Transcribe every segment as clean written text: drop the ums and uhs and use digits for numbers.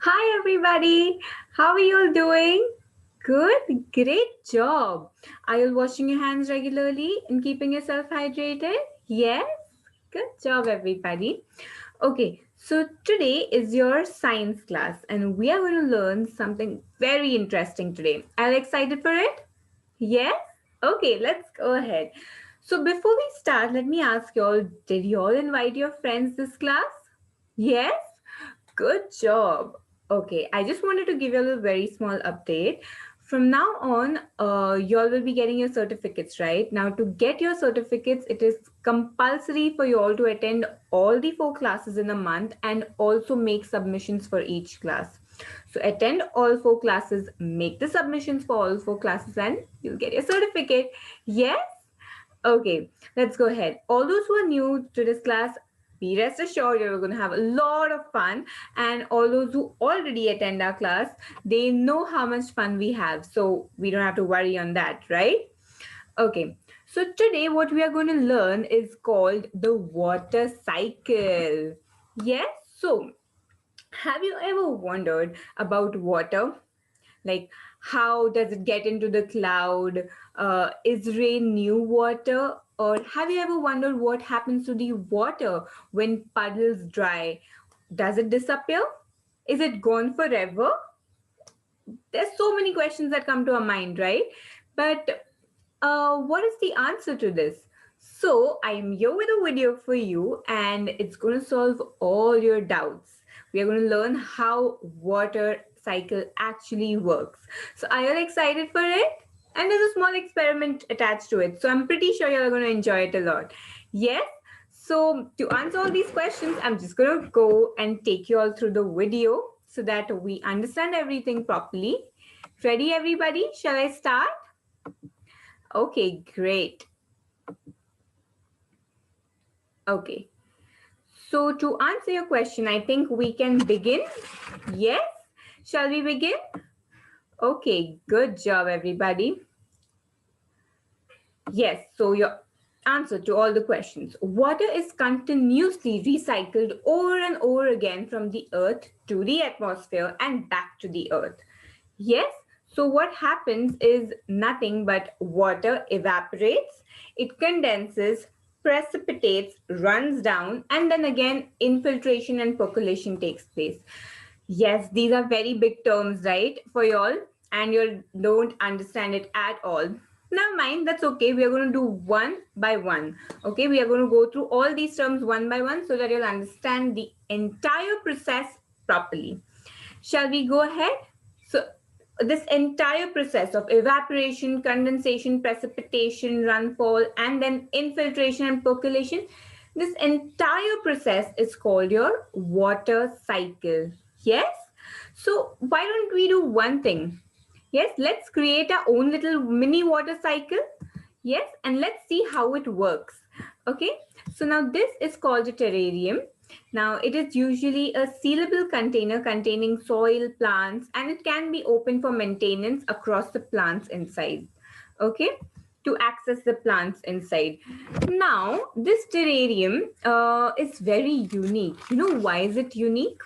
Hi, everybody. How are you all doing? Good, great job. Are you washing your hands regularly and keeping yourself hydrated? Yes, good job, everybody. Okay, so today is your science class, and we are going to learn something very interesting today. Are you excited for it? Yes? Okay, let's go ahead. So, before we start, let me ask you all, did you all invite your friends this class? Yes? Good job. Okay, I just wanted to give you a very small update. From now on, you all will be getting your certificates, right? Now, to get your certificates, it is compulsory for you all to attend all the 4 classes in a month and also make submissions for each class. So, attend all 4 classes, make the submissions for all 4 classes, and you'll get your certificate. Yes? Okay, let's go ahead. All those who are new to this class, be rest assured you're going to have a lot of fun. And all those who already attend our class, they know how much fun we have. So we don't have to worry on that, right? Okay, so today what we are going to learn is called the water cycle. Yes, so have you ever wondered about water? Like, how does it get into the cloud? Is rain new water? Or have you ever wondered what happens to the water when puddles dry? Does it disappear? Is it gone forever? There's so many questions that come to our mind, right? But what is the answer to this? So I am here with a video for you, and it's going to solve all your doubts. We are going to learn how water cycle actually works. So are you excited for it? And there's a small experiment attached to it. So I'm pretty sure you're going to enjoy it a lot. Yes? So to answer all these questions, I'm just going to go and take you all through the video so that we understand everything properly. Ready, everybody? Shall I start? Okay, great. Okay. So to answer your question, I think we can begin. Yes? Shall we begin? Okay, good job, everybody. Yes, so your answer to all the questions. Water is continuously recycled over and over again from the earth to the atmosphere and back to the earth. Yes, so what happens is nothing but water evaporates, it condenses, precipitates, runs down, and then again infiltration and percolation takes place. Yes, these are very big terms, right, for y'all, and you don't understand it at all. Never mind, that's okay. We are going to do one by one. Okay, we are going to go through all these terms one by one so that you'll understand the entire process properly. Shall we go ahead? So, this entire process of evaporation, condensation, precipitation, runfall, and then infiltration and percolation, this entire process is called your water cycle. Yes? So, why don't we do one thing? Yes, let's create our own little mini water cycle. Yes, and let's see how it works. Okay, so now this is called a terrarium. Now it is usually a sealable container containing soil, plants, and it can be open for maintenance across the plants inside. Okay, to access the plants inside. Now this terrarium is very unique. You know why is it unique?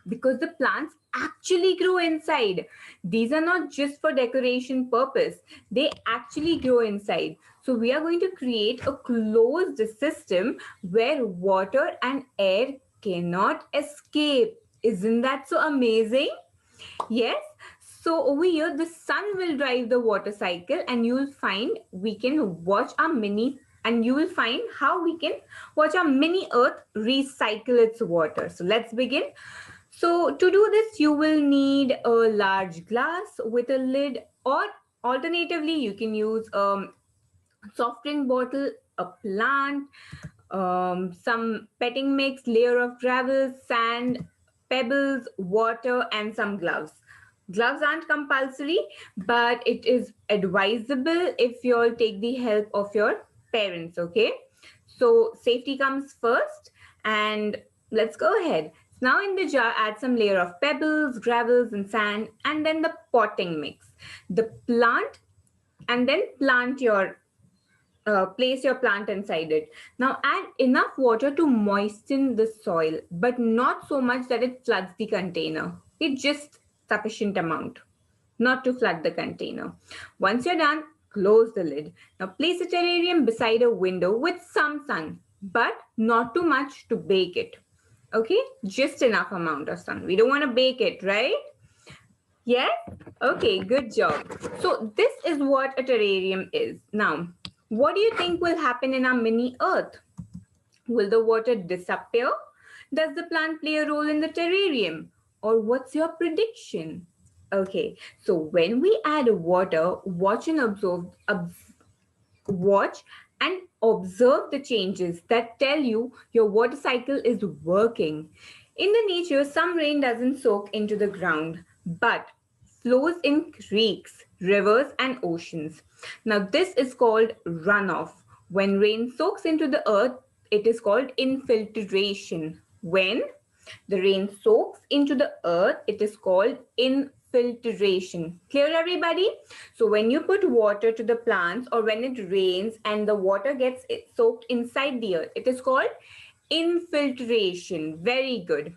Because the plants actually grow inside. These are not just for decoration purpose, they actually grow inside. So we are going to create a closed system where water and air cannot escape. Isn't that so amazing? Yes. So over here, the sun will drive the water cycle, and you will find we can watch our mini, and you will find how we can watch our mini earth recycle its water. So let's begin. So to do this, you will need a large glass with a lid, or alternatively, you can use soft drink bottle, a plant, some petting mix, layer of gravel, sand, pebbles, water, and some gloves. Gloves aren't compulsory, but it is advisable if you all take the help of your parents, okay? So safety comes first, and let's go ahead. Now in the jar, add some layer of pebbles, gravels, and sand, and then the potting mix. The plant, and then plant your place your plant inside it. Now add enough water to moisten the soil, but not so much that it floods the container. Okay, just sufficient amount, not to flood the container. Once you're done, close the lid. Now place a terrarium beside a window with some sun, but not too much to bake it. Okay, just enough amount of sun. We don't want to bake it, right? Yes? Okay, good job. So this is what a terrarium is. Now, what do you think will happen in our mini earth? Will the water disappear? Does the plant play a role in the terrarium? Or what's your prediction? Okay, so when we add water, watch and observe the changes that tell you your water cycle is working. In the nature, some rain doesn't soak into the ground, but flows in creeks, rivers, and oceans. Now, this is called runoff. When rain soaks into the earth, it is called infiltration. When the rain soaks into the earth, it is called infiltration. Clear, everybody? So when you put water to the plants or when it rains and the water gets soaked inside the earth, it is called infiltration. Very good.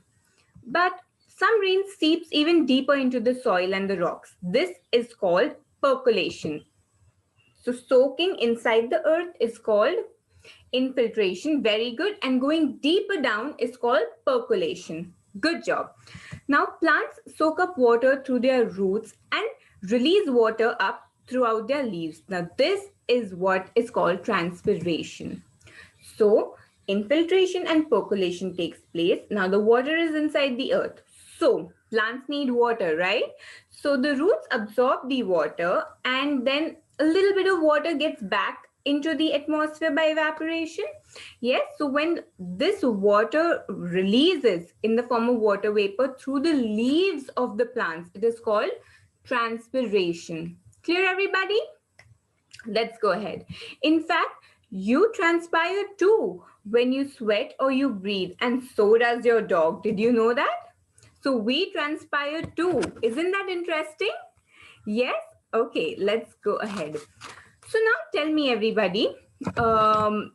But some rain seeps even deeper into the soil and the rocks. This is called percolation. So soaking inside the earth is called infiltration. Very good. And going deeper down is called percolation. Good job. Now plants soak up water through their roots and release water up throughout their leaves. Now this is what is called transpiration. So infiltration and percolation takes place. Now the water is inside the earth. So plants need water, right? So the roots absorb the water and then a little bit of water gets back into the atmosphere by evaporation. Yes, so when this water releases in the form of water vapor through the leaves of the plants, it is called transpiration. Clear, everybody? Let's go ahead. In fact, you transpire too when you sweat or you breathe, and so does your dog. Did you know that? So we transpire too. Isn't that interesting? Yes? Okay, let's go ahead. So now tell me, everybody, um,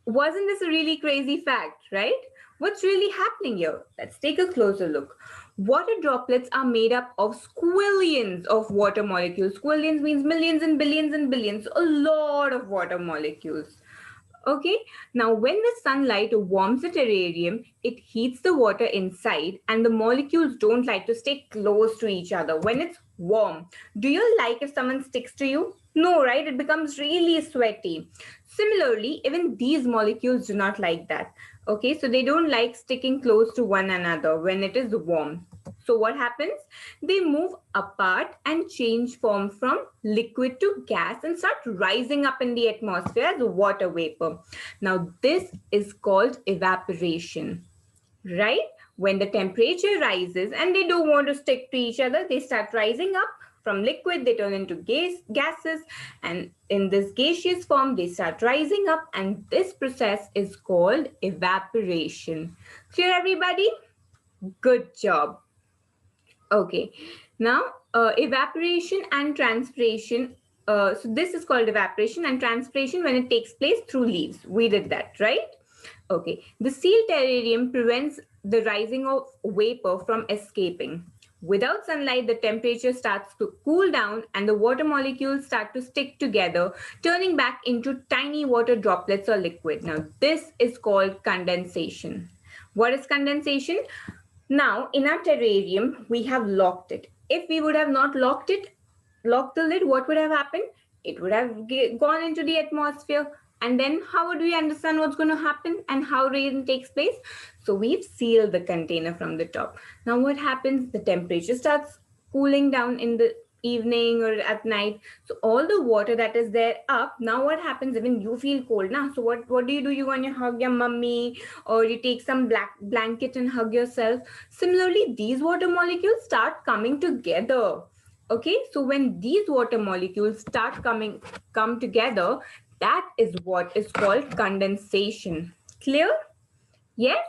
wasn't this a really crazy fact, right? What's really happening here? Let's take a closer look. Water droplets are made up of squillions of water molecules. Squillions means millions and billions. A lot of water molecules. Okay, now when the sunlight warms the terrarium, it heats the water inside and the molecules don't like to stay close to each other when it's warm. Do you like if someone sticks to you? No, right? It becomes really sweaty. Similarly, even these molecules do not like that. Okay, so they don't like sticking close to one another when it is warm. So what happens? They move apart and change form from liquid to gas and start rising up in the atmosphere as water vapor. Now this is called evaporation, right? When the temperature rises and they don't want to stick to each other, they start rising up. From liquid, they turn into gases, and in this gaseous form, they start rising up, and this process is called evaporation. Clear, everybody? Good job. Okay, now evaporation and transpiration. So this is called evaporation and transpiration when it takes place through leaves. We did that, right? Okay, the sealed terrarium prevents the rising of vapor from escaping. Without sunlight, the temperature starts to cool down and the water molecules start to stick together, turning back into tiny water droplets or liquid. Now, this is called condensation. What is condensation? Now, in our terrarium, we have locked it. If we would have not locked the lid, what would have happened? It would have gone into the atmosphere. And then how would we understand what's going to happen and how rain takes place? So we've sealed the container from the top. Now what happens? The temperature starts cooling down in the evening or at night. So all the water that is there up, now what happens even you feel cold now? So what do? You want to hug your mummy or you take some blanket and hug yourself. Similarly, these water molecules start coming together. Okay, so when these water molecules come together, that is what is called condensation. Clear? Yes?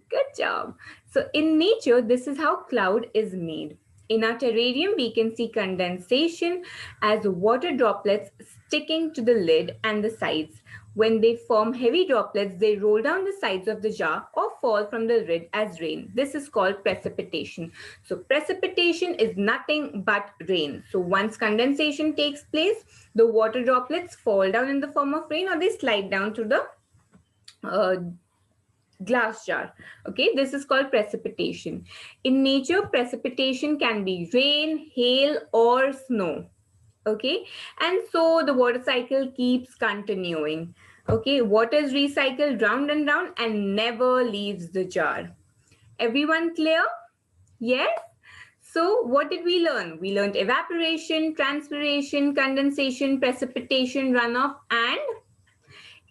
Good job. So in nature, this is how cloud is made. In our terrarium, we can see condensation as water droplets sticking to the lid and the sides. When they form heavy droplets, they roll down the sides of the jar or fall from the lid as rain. This is called precipitation. So precipitation is nothing but rain. So once condensation takes place, the water droplets fall down in the form of rain, or they slide down to the uh, glass jar. Okay, this is called precipitation. In nature, precipitation can be rain, hail, or snow. Okay, and so the water cycle keeps continuing. Okay, water is recycled round and round and never leaves the jar. Everyone clear? Yes. So what did we learn? We learned evaporation, transpiration, condensation, precipitation, runoff, and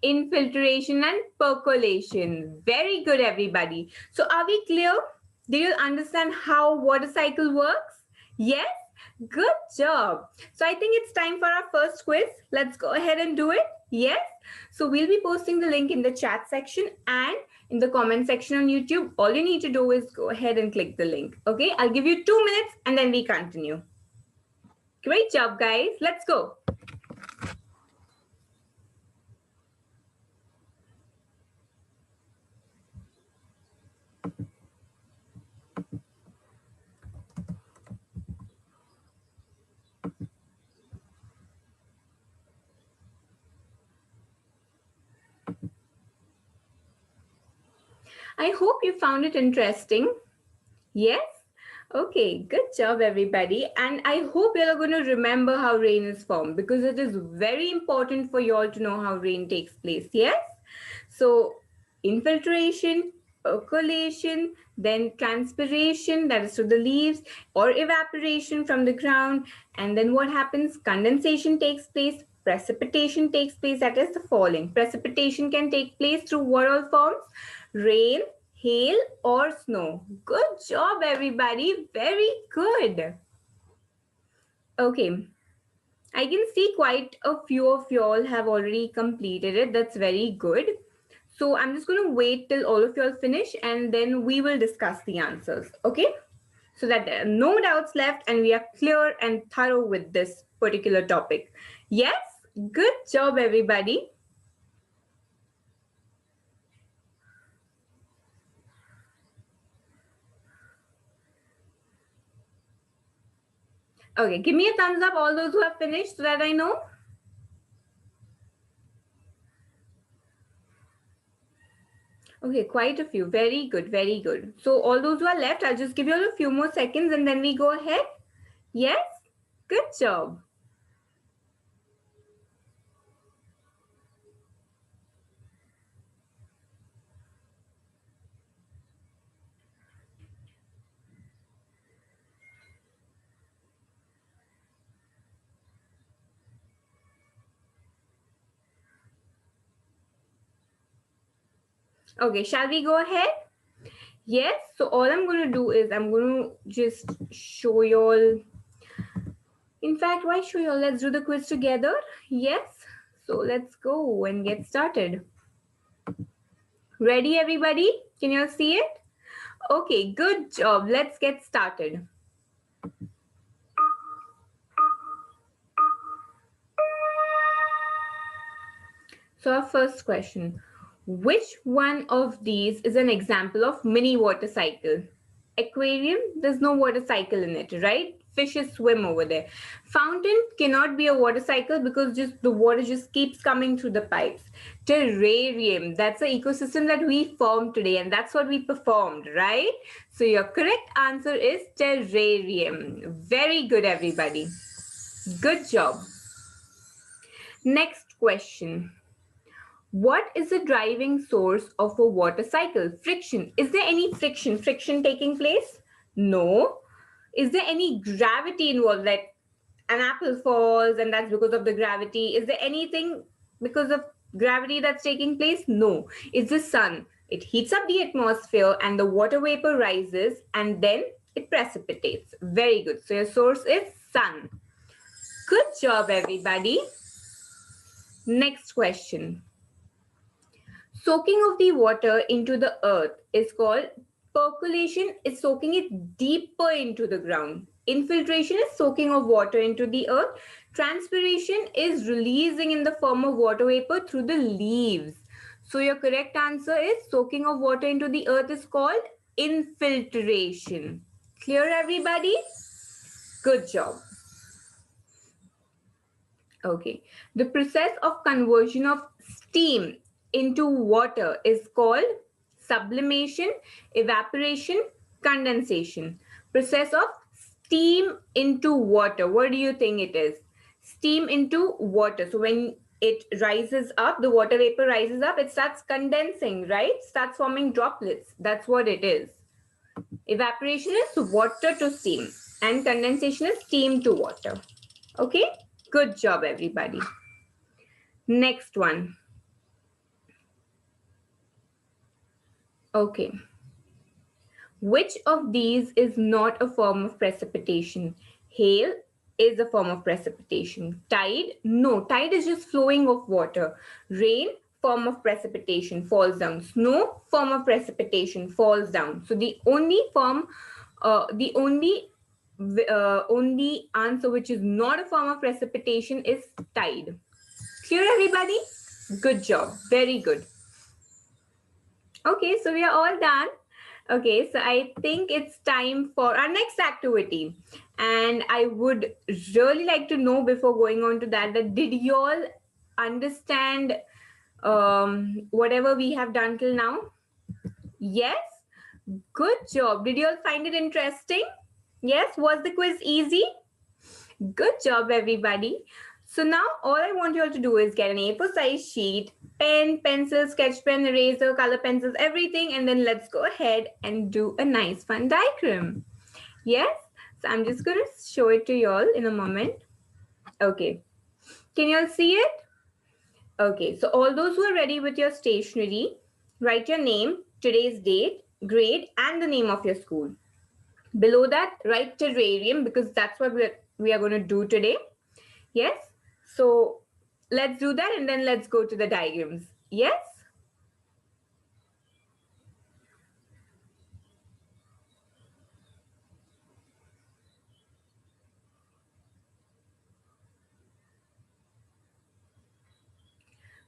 infiltration and percolation. Very good, everybody. So are we clear? Do you understand how water cycle works? Yes? Good job. So I think it's time for our first quiz. Let's go ahead and do it. Yes? So we'll be posting the link in the chat section and in the comment section on YouTube. All you need to do is go ahead and click the link. Okay? I'll give you 2 minutes and then we continue. Great job, guys. Let's go. I hope you found it interesting. Yes? Okay, good job, everybody. And I hope you're going to remember how rain is formed because it is very important for you all to know how rain takes place. Yes? So, infiltration, percolation, then transpiration, that is to the leaves, or evaporation from the ground. And then what happens? Condensation takes place, precipitation takes place, that is the falling. Precipitation can take place through what all forms? Rain, hail, or snow. Good job, everybody. Very good. Okay. I can see quite a few of y'all have already completed it. That's very good. So I'm just going to wait till all of y'all finish and then we will discuss the answers. Okay? So that there are no doubts left and we are clear and thorough with this particular topic. Yes? Good job, everybody. Okay, give me a thumbs up, all those who have finished, so that I know. Okay, quite a few. Very good, very good. So all those who are left, I'll just give you all a few more seconds and then we go ahead. Yes? Good job. Okay, shall we go ahead? Yes, so all I'm going to do is I'm going to just show you all. In fact, why show you all? Let's do the quiz together. Yes, so let's go and get started. Ready, everybody? Can you all see it? Okay, good job. Let's get started. So our first question, which one of these is an example of mini water cycle? Aquarium, there's no water cycle in it, right? Fishes swim over there. Fountain cannot be a water cycle because just the water just keeps coming through the pipes. Terrarium, that's the ecosystem that we formed today and that's what we performed, right? So your correct answer is terrarium. Very good, everybody. Good job. Next question. What is the driving source of a water cycle? Friction. Is there any friction taking place? No. Is there any gravity involved, like an apple falls and that's because of the gravity? Is there anything because of gravity that's taking place? No. It's the sun. It heats up the atmosphere and the water vapor rises and then it precipitates. Very good. So your source is sun. Good job, everybody. Next question. Soaking of the water into the earth is called percolation. Is soaking it deeper into the ground. Infiltration is soaking of water into the earth. Transpiration is releasing in the form of water vapor through the leaves. So your correct answer is soaking of water into the earth is called infiltration. Clear, everybody? Good job. Okay. The process of conversion of steam into water is called sublimation, evaporation, condensation. Process of steam into water. What do you think it is? Steam into water. So when it rises up, the water vapor rises up, it starts condensing, right? Starts forming droplets. That's what it is. Evaporation is water to steam, and condensation is steam to water. Okay? Good job, everybody. Next one. Okay. Which of these is not a form of precipitation? Hail is a form of precipitation. Tide? No, tide is just flowing of water. Rain, form of precipitation, falls down. Snow, form of precipitation, falls down. So the only only answer which is not a form of precipitation is tide. Clear, everybody? Good job. Very good. Okay, so we are all done. Okay, so I think it's time for our next activity. And I would really like to know before going on to that did you all understand whatever we have done till now? Yes? Good job. Did you all find it interesting? Yes? Was the quiz easy? Good job, everybody. So now all I want you all to do is get an A4 size sheet, pen, pencil, sketch pen, eraser, color pencils, everything, and then let's go ahead and do a nice fun diagram. Yes? So I'm just going to show it to you all in a moment. Okay. Can you all see it? Okay. So all those who are ready with your stationery, write your name, today's date, grade, and the name of your school. Below that, write terrarium because that's what we are going to do today. Yes? So let's do that and then let's go to the diagrams. Yes?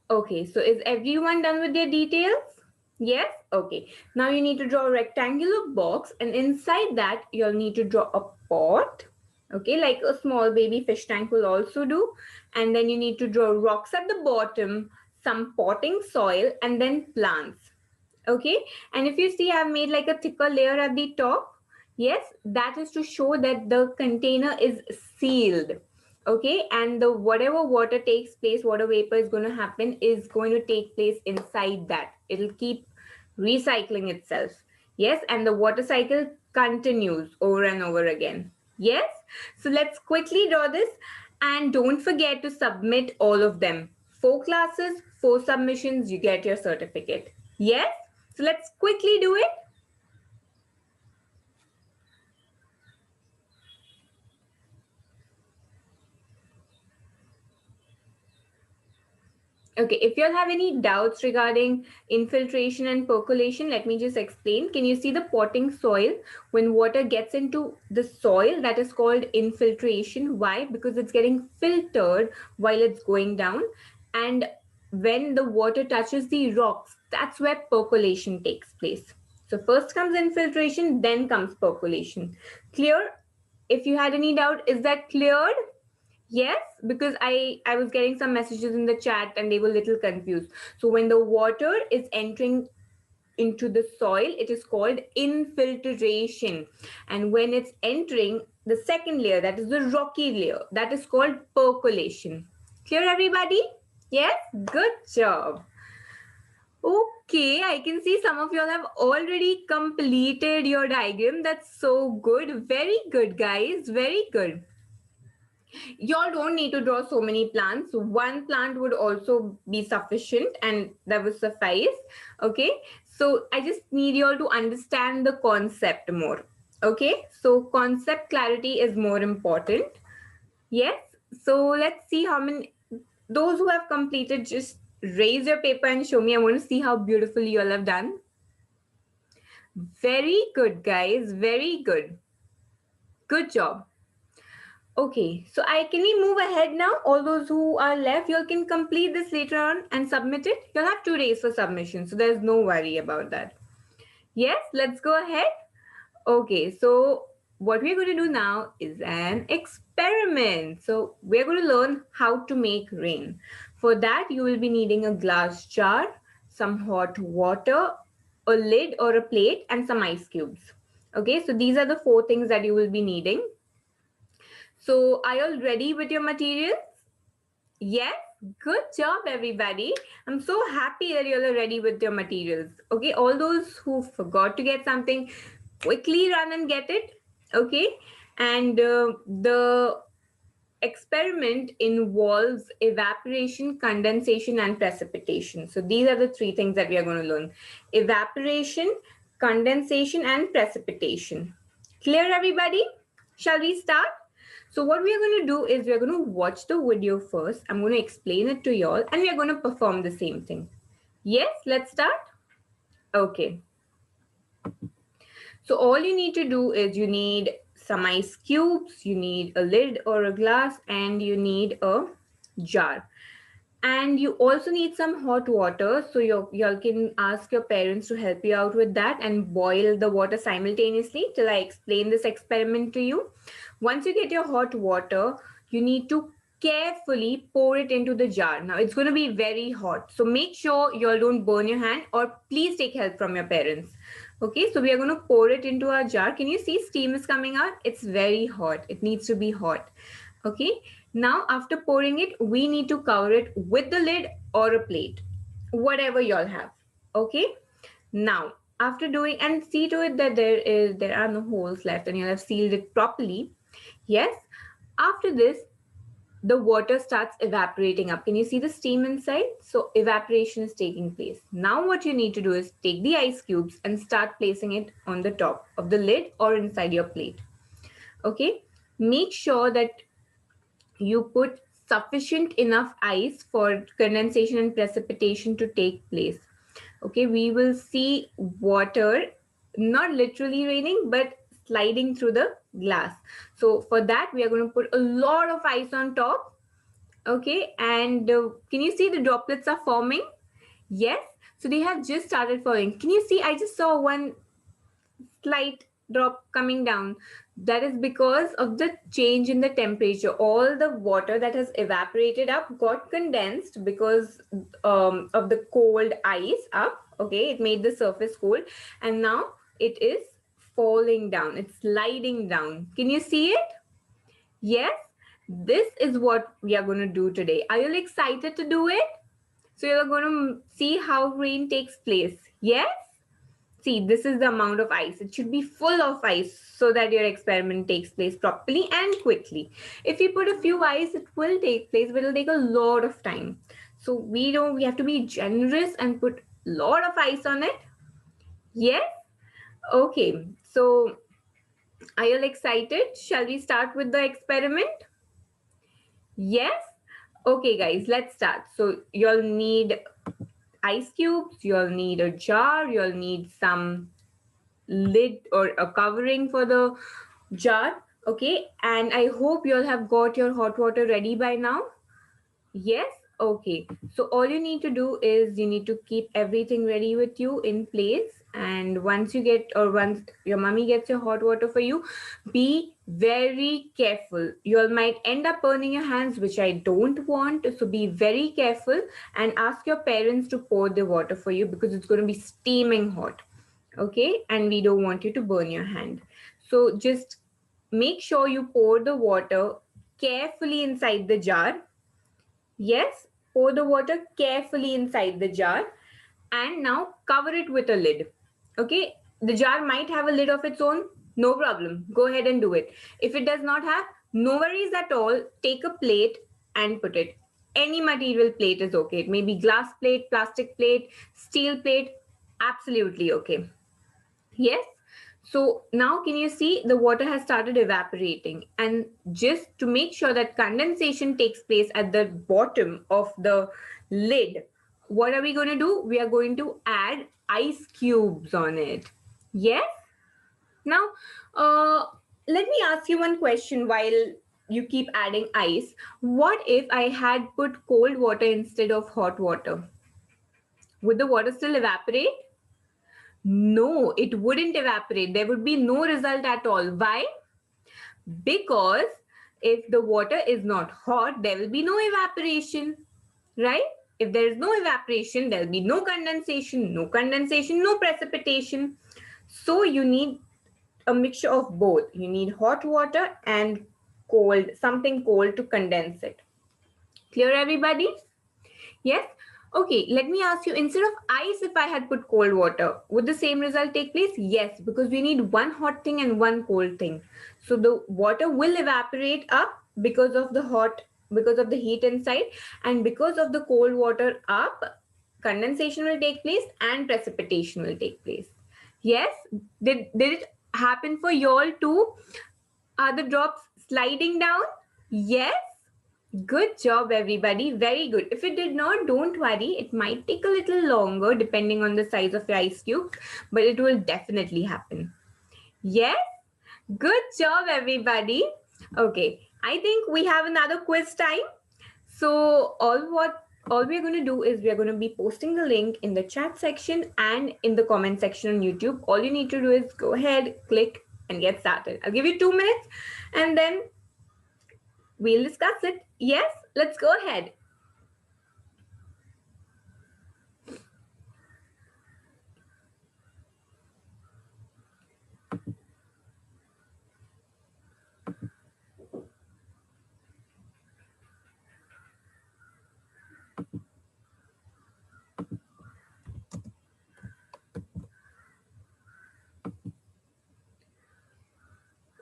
Okay, so is everyone done with their details? Yes? Okay. Now you need to draw a rectangular box and inside that you'll need to draw a pot. Okay, like a small baby fish tank will also do. And then you need to draw rocks at the bottom, some potting soil, and then plants. Okay, and if you see I've made like a thicker layer at the top. Yes, that is to show that the container is sealed. Okay, and the whatever water takes place, water vapor is going to happen is going to take place inside that. It'll keep recycling itself. Yes, and the water cycle continues over and over again. Yes, so let's quickly draw this and don't forget to submit all of them. 4 classes, 4 submissions, you get your certificate. Yes, so let's quickly do it. Okay, if you all have any doubts regarding infiltration and percolation, let me just explain. Can you see the potting soil? When water gets into the soil, that is called infiltration. Why? Because it's getting filtered while it's going down. And when the water touches the rocks, that's where percolation takes place. So first comes infiltration, then comes percolation. Clear? If you had any doubt, is that cleared? Yes, because I was getting some messages in the chat and they were a little confused. So when the water is entering into the soil, it is called infiltration. And when it's entering the second layer, that is the rocky layer, that is called percolation. Clear, everybody? Yes? Good job. Okay, I can see some of y'all have already completed your diagram. That's so good. Very good, guys. Very good. Y'all don't need to draw so many plants. One plant would also be sufficient and that would suffice. Okay, so I just need y'all to understand the concept more. Okay, so concept clarity is more important. Yes, so let's see how many, those who have completed, just raise your paper and show me. I want to see how beautifully you all have done. Very good, guys. Very good. Good job. Okay, so I can we move ahead now? All those who are left, you all can complete this later on and submit it. You'll have 2 days for submission, so there's no worry about that. Yes, let's go ahead. Okay, so what we're going to do now is an experiment. So we're going to learn how to make rain. For that, you will be needing a glass jar, some hot water, a lid or a plate, and some ice cubes. Okay, so these are the 4 things that you will be needing. So are you all ready with your materials? Yes, good job, everybody. I'm so happy that you're ready with your materials. Okay, all those who forgot to get something, quickly run and get it. Okay, and the experiment involves evaporation, condensation, and precipitation. So these are the 3 things that we are going to learn: evaporation, condensation, and precipitation. Clear, everybody? Shall we start? So what we are going to do is we are going to watch the video first. I'm going to explain it to y'all and we are going to perform the same thing. Yes, let's start. Okay. So all you need to do is you need some ice cubes, you need a lid or a glass, and you need a jar. And you also need some hot water. So y'all can ask your parents to help you out with that and boil the water simultaneously till I explain this experiment to you. Once you get your hot water, you need to carefully pour it into the jar. Now it's going to be very hot. So make sure y'all don't burn your hand or please take help from your parents. Okay, so we are going to pour it into our jar. Can you see steam is coming out? It's very hot. It needs to be hot. Okay, now after pouring it, we need to cover it with the lid or a plate, whatever y'all have. Okay, now after doing and see to it that there are no holes left and you have sealed it properly. Yes, after this the water starts evaporating up. Can you see the steam inside? So evaporation is taking place. Now what you need to do is take the ice cubes and start placing it on the top of the lid or inside your plate. Okay, make sure that you put sufficient enough ice for condensation and precipitation to take place. Okay, we will see water not literally raining but sliding through the glass. So for that we are going to put a lot of ice on top. Okay, and can you see the droplets are forming? Yes, so they have just started falling. Can you see? I just saw one slight drop coming down. That is because of the change in the temperature. All the water that has evaporated up got condensed because of the cold ice up. Okay, it made the surface cold, and now it is falling down. It's sliding down. Can you see it? Yes, this is what we are going to do today. Are you excited to do it? So you're going to see how rain takes place. Yes? See, this is the amount of ice. It should be full of ice so that your experiment takes place properly and quickly. If you put a few ice, it will take place, but it'll take a lot of time. So we have to be generous and put a lot of ice on it. Yes? Okay. So are you excited? Shall we start with the experiment? Yes? Okay, guys, let's start. So you'll need ice cubes, you'll need a jar, you'll need some lid or a covering for the jar. Okay, and I hope you'll have got your hot water ready by now. Yes? Okay. So all you need to do is you need to keep everything ready with you in place. And once you get or once your mommy gets your hot water for you, be very careful. You all might end up burning your hands, which I don't want. So be very careful and ask your parents to pour the water for you because it's going to be steaming hot. Okay, and we don't want you to burn your hand. So just make sure you pour the water carefully inside the jar. Yes, pour the water carefully inside the jar and now cover it with a lid. Okay, the jar might have a lid of its own, no problem. Go ahead and do it. If it does not have, no worries at all. Take a plate and put it. Any material plate is okay. It may be glass plate, plastic plate, steel plate, absolutely okay. Yes. So now can you see the water has started evaporating, and just to make sure that condensation takes place at the bottom of the lid, what are we going to do? We are going to add ice cubes on it. Yes. Now, uh, let me ask you one question while you keep adding ice. What if I had put cold water instead of hot water? Would the water still evaporate? No, it wouldn't evaporate. There would be no result at all. Why? Because if the water is not hot, there will be no evaporation, right? If there is no evaporation, there will be no condensation, no precipitation. So you need a mixture of both. You need hot water and cold, something cold to condense it. Clear, everybody? Yes? Okay, let me ask you, instead of ice, if I had put cold water, would the same result take place? Yes, because we need one hot thing and one cold thing. So the water will evaporate up because of the heat inside, and because of the cold water up, condensation will take place and precipitation will take place. Yes? Did it happen for y'all too? Are the drops sliding down? Yes? Good job, everybody. Very good. If it did not, don't worry. It might take a little longer depending on the size of your ice cube, but it will definitely happen. Yes? Good job, everybody. Okay, I think we have another quiz time. So all we're going to do is we're going to be posting the link in the chat section and in the comment section on YouTube. All you need to do is go ahead, click, and get started. I'll give you 2 minutes and then we'll discuss it. Yes, let's go ahead.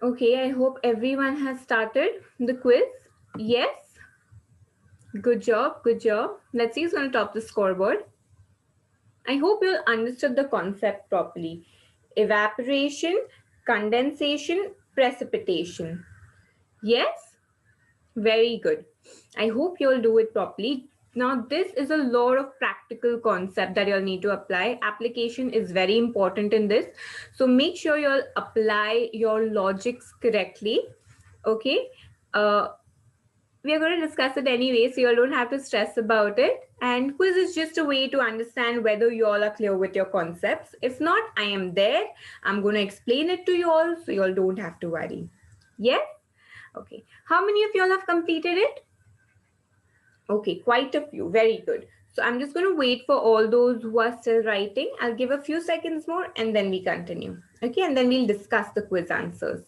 Okay, I hope everyone has started the quiz. Yes. Good job. Good job. Let's see who's going to top the scoreboard. I hope you understood the concept properly. Evaporation, condensation, precipitation. Yes? Very good. I hope you'll do it properly. Now, this is a lot of practical concept that you'll need to apply. Application is very important in this. So make sure you'll apply your logics correctly. Okay. We are going to discuss it anyway, so you all don't have to stress about it. And quiz is just a way to understand whether you all are clear with your concepts. If not, I am there. I'm going to explain it to you all, so you all don't have to worry. Yes? Okay. How many of you all have completed it? Okay, quite a few. Very good. So I'm just going to wait for all those who are still writing. I'll give a few seconds more and then we continue. Okay, and then we'll discuss the quiz answers.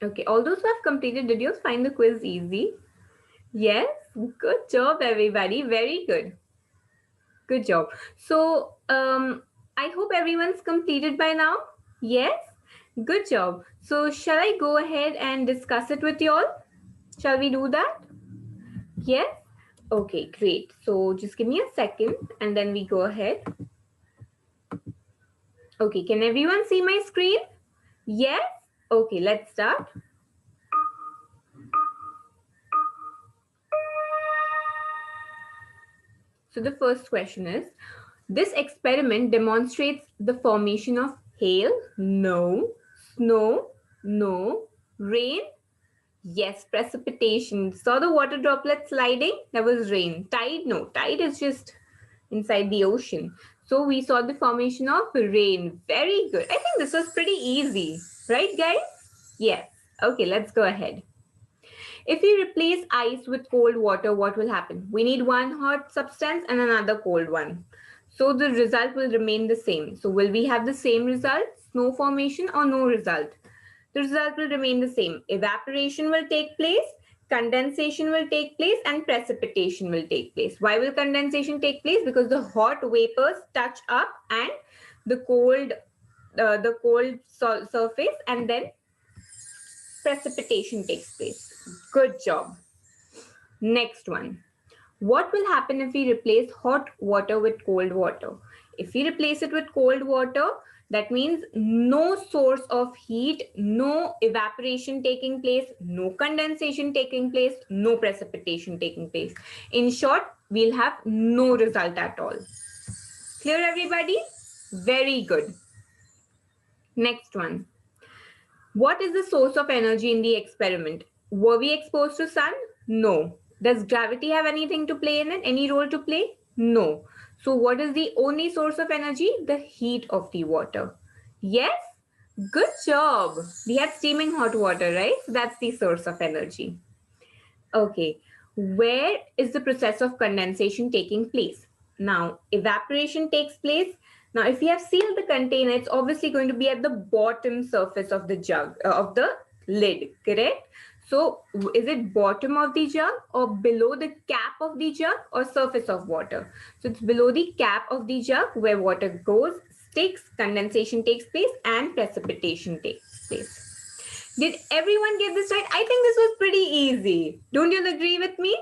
Okay, all those who have completed, did you find the quiz easy? Yes, good job, everybody. Very good. Good job. So I hope everyone's completed by now. Yes, good job. So shall I go ahead and discuss it with you all? Shall we do that? Yes. Okay, great. So just give me a second and then we go ahead. Okay, can everyone see my screen? Yes. Okay, let's start. So the first question is, this experiment demonstrates the formation of hail? No. Snow? No. Rain? Yes. Precipitation. Saw the water droplets sliding? That was rain. Tide? No. Tide is just inside the ocean. So we saw the formation of rain. Very good. I think this was pretty easy. Right, guys? Yes. Okay, let's go ahead. If we replace ice with cold water, what will happen? We need one hot substance and another cold one. So the result will remain the same. So will we have the same result, snow formation, or no result? The result will remain the same. Evaporation will take place, condensation will take place, and precipitation will take place. Why will condensation take place? Because the hot vapors touch up and the cold surface, and then precipitation takes place. Good job. Next one. What will happen if we replace hot water with cold water? If we replace it with cold water, That means no source of heat, no evaporation taking place, no condensation taking place, no precipitation taking place. In short, we'll have no result at all. Clear, everybody? Very good. Next one. What is the source of energy in the experiment? Were we exposed to sun? No. Does gravity have anything to play in it? Any role to play? No. So what is the only source of energy? The heat of the water. Yes? Good job. We have steaming hot water, right? So that's the source of energy. Okay. Where is the process of condensation taking place? Now, evaporation takes place. Now, if you have sealed the container, it's obviously going to be at the bottom surface of the jug, of the lid, correct? So, is it bottom of the jug or below the cap of the jug or surface of water? So, it's below the cap of the jug where water goes, sticks, condensation takes place, and precipitation takes place. Did everyone get this right? I think this was pretty easy. Don't you agree with me?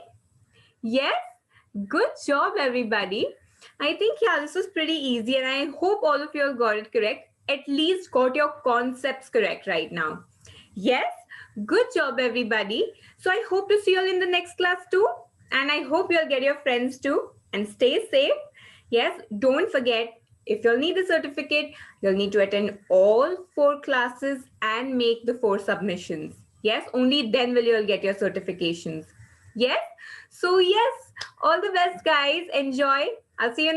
Yes? Good job, everybody. I think, yeah, this was pretty easy, and I hope all of you have got it correct. At least got your concepts correct right now. Yes? Good job, everybody. So I hope to see you all in the next class too. And I hope you'll get your friends too. And stay safe. Yes, don't forget, if you'll need the certificate, you'll need to attend all 4 classes and make the 4 submissions. Yes, only then will you get your certifications. Yes? So yes, all the best, guys. Enjoy. I'll see you in the